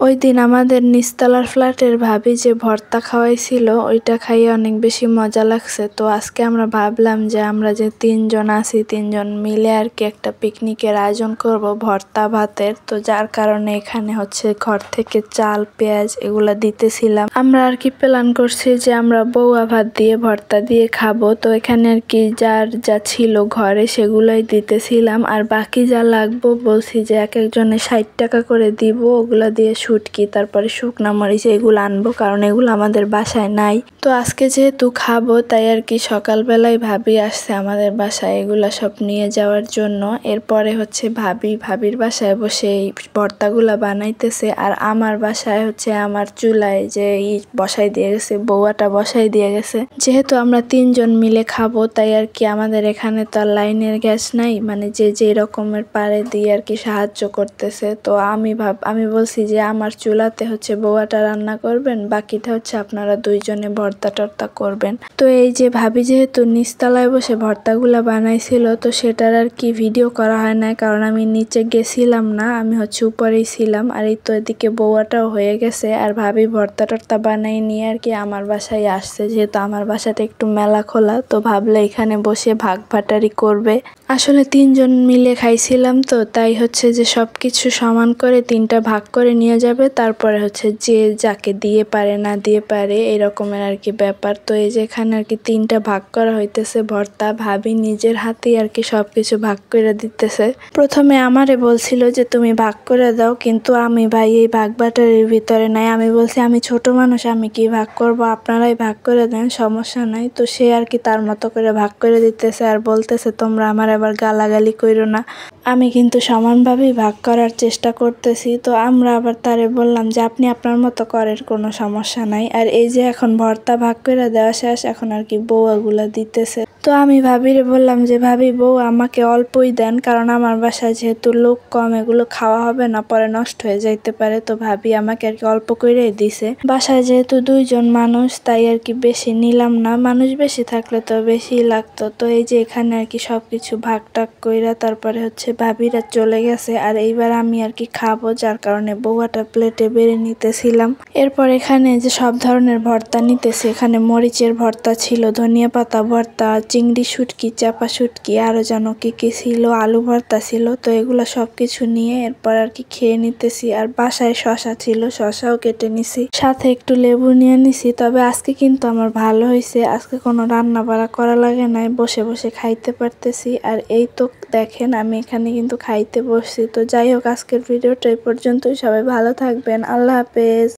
ওই দিন আমাদের নিচতলার ফ্ল্যাটের ভাবি যে ভর্তা খাওয়াইছিল ওইটা খাইয়ে অনেক বেশি মজা লাগছে। তো আজকে আমরা ভাবলাম যে আমরা যে 3 জন আছি 3 জন মিলে আর কি একটা পিকনিকের আয়োজন করব ভর্তা ভাতের। তো যার কারণে এখানে হচ্ছে ঘর থেকে চাল পেঁয়াজ এগুলা দিতেছিলাম। আমরা আর কি প্ল্যান করছি যে আমরা বউয়া ভাত দিয়ে ভর্তা দিয়ে খাবো। তো এখানে আর কি যার যা ছিল ঘরে সেগুলাই দিতেছিলাম, আর বাকি যা লাগবো বলছি যে এক একজনে 60 টাকা করে দিব, ওগুলা দিয়ে শুটকি তারপরে শুকনা মরিচ এগুলো আনবো, কারণ এগুলো আমাদের বাসায় নাই। তো আজকে যেহেতু খাবো তাই আর কি সকালবেলায় ভাবি আসছে আমাদের বাসায় এগুলা সব নিয়ে যাওয়ার জন্য। এরপরে হচ্ছে ভাবির বাসায় বসে এই ভর্তাগুলা বানাইতেছে, আর আমার বাসায় হচ্ছে আমার চুলায় যে বসাই দিয়ে গেছে, বউয়াটা বসাই দিয়ে গেছে। যেহেতু আমরা 3 জন মিলে খাবো তাই আর কি আমাদের এখানে তো আর লাইনের গ্যাস নাই, মানে যে রকমের পারে দিয়ে আর কি সাহায্য করতেছে। তো আমি বলছি যে আমার চুলাতে হচ্ছে বউয়াটা রান্না করবেন, বাকিটা হচ্ছে আপনারা 2 জনে ভর্তা টর্তা করবেন। তো এই যে ভাবি যেহেতু নিচতলায় বসে ভর্তাগুলা বানাইছিল তো সেটার আর কি ভিডিও করা হয় না, কারণ আমি নিচে গেছিলাম না, আমি হচ্ছে উপরেই ছিলাম। আর এই তো এদিকে বউয়াটাও হয়ে গেছে, আর ভাবি ভর্তা টর্তা বানাই নিয়ে আর কি আমার বাসায় আসছে। যেহেতু আমার বাসাটা একটু মেলা খোলা তো ভাবলে এখানে বসে ভাগ ভাটারি করবে। আসলে 3 জন মিলে খাইছিলাম তো তাই হচ্ছে যে সবকিছু সমান করে 3টা ভাগ করে নিয়ে যাবে, তারপরে হচ্ছে যে যাকে দিয়ে পারে না দিয়ে পারে এরকমের আর কি ব্যাপার। তো এই যে এখানে আর কি 3টা ভাগ করা হইতেছে ভর্তা, ভাবি নিজের হাতেই আর কি সবকিছু ভাগ করে দিতেছে। প্রথমে আমারে বলছিল যে তুমি ভাগ করে দাও, কিন্তু আমি ভাই এই ভাগ বাটারির ভিতরে নাই। আমি বলছি আমি ছোট মানুষ, আমি কি ভাগ করব, আপনারাই ভাগ করে দেন, সমস্যা নাই। তো সে আর কি তার মতো করে ভাগ করে দিতেছে আর বলতেছে তোমরা আমার আবার গালাগালি কইরো না, আমি কিন্তু সমানভাবেই ভাগ করার চেষ্টা করতেছি। তো আমরা আবার তারে বললাম যে আপনি আপনার মতো করেন, কোনো সমস্যা নাই। আর এই যে এখন ভর্তা ভাগ করে দেওয়া শেষ, এখন আর কি বউয়াগুলা দিতেছে। তো আমি ভাবিরে বললাম যে ভাবি বউ আমাকে অল্পই দেন, কারণ আমার বাসায় যেহেতু লোক কম এগুলো খাওয়া হবে না, পরে নষ্ট হয়ে যাইতে পারে। তো ভাবি আমাকে আর কি অল্প করেই দিছে। বাসায় যেহেতু 2 জন মানুষ তাই আর কি বেশি নিলাম না, মানুষ বেশি থাকলে তো বেশি লাগতো। তো এই যে এখানে আর কি সবকিছু ভাগ টাগ কইরা তারপরে হচ্ছে ভাবিরা চলে গেছে, আর এইবার আমি আর কি খাবো, যার কারণে বউয়াটা প্লেটে বেড়ে নিতেছিলাম। এরপর এখানে যে সব ধরনের ভর্তা নিতেছি, এখানে মরিচের ভর্তা ছিল, ধনিয়া পাতা ভর্তা, চিংড়ি শুটকি, চাপা শুটকি, আরো যেন কি কি ছিল, আলু ভর্তা ছিল। তো এগুলা সবকিছু নিয়ে এরপর আর কি খেয়ে নিতেছি। আর বাসায় শশা ছিল, শশাও কেটে নিছি, সাথে একটু লেবু নিয়ে নিছি। তবে আজকে কিন্তু আমার ভালো হয়েছে, আজকে কোনো রান্না বাড়া করা লাগে নাই, বসে বসে খাইতে পারতেছি। আর এই তো দেখেন আমি এখানে কিন্তু খাইতে বসছি। তো যাই হোক আজকের ভিডিওটা এই পর্যন্তই, সবাই ভালো থাকবেন, আল্লাহ হাফেজ।